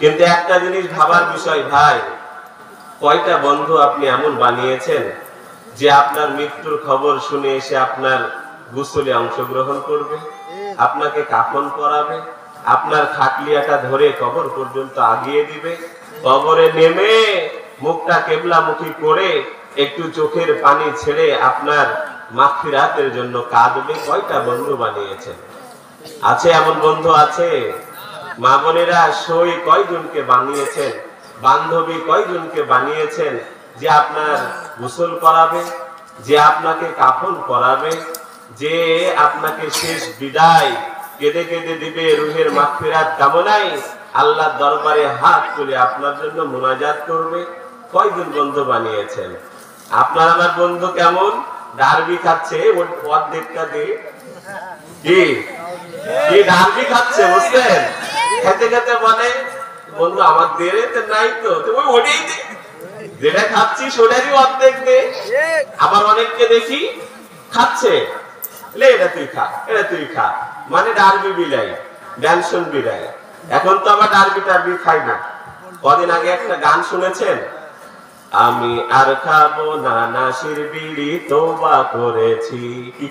কিন্তু একটা জিনিস ভাবার বিষয় ভাই, কয়টা বন্ধু আপনি এমন বানিয়েছেন যে আপনার মৃত্যুর খবর শুনে এসে আপনার গোসলে অংশগ্রহণ করবে, আপনাকে কাফন পরাবে, আপনার খাটলিয়াটা ধরে কবর পর্যন্ত আগিয়ে দিবে, কবরে নেমে মুখটা কেবলামুখী করে একটু চোখের পানি ছেড়ে আপনার মাগফিরাতের জন্য কাঁদবে। কয়টা বন্ধু বানিয়েছেন? আছে এমন বন্ধু? আছে? মা বোনেরা, সই কয়জনকে বানিয়েছেন? বান্ধবী কয়জনকে বানিয়েছেন যে আপনার গোসল করাবে, যে আপনাকে কাফন পরাবে, যে আপনাকে শেষ বিদায় কেঁদে কেঁদে দিবে রুহের মাগফিরাত কামনায় আল্লাহর দরবারে হাত তুলে আপনার জন্য মুনাজাত করবে? কয়জন বন্ধু বানিয়েছেন? আপনার আমার বন্ধু কেমন? ডারবি খাচ্ছে অর্ধেকটা দিয়ে, কি কি ডারবি খাচ্ছে, বুঝলেন? খেতে খেতে বলে, বন্ধু আমার দেরে তো নাই, তো তুমি ওটাই দে, যেটা খাচ্ছি সেটারই অর্ধেক দে। আবার অনেককে দেখি খাচ্ছে, এটা তুই খা, এটা তুই খা, মানে ডারবি বিলাই, ব্যানসন বিলাই। এখন তো আবার ডারবি টারবি খাই না। কদিন আগে একটা গান শুনেছেন, আমি আর খাবো না নাসির বিড়ি, তওবা করেছি। কি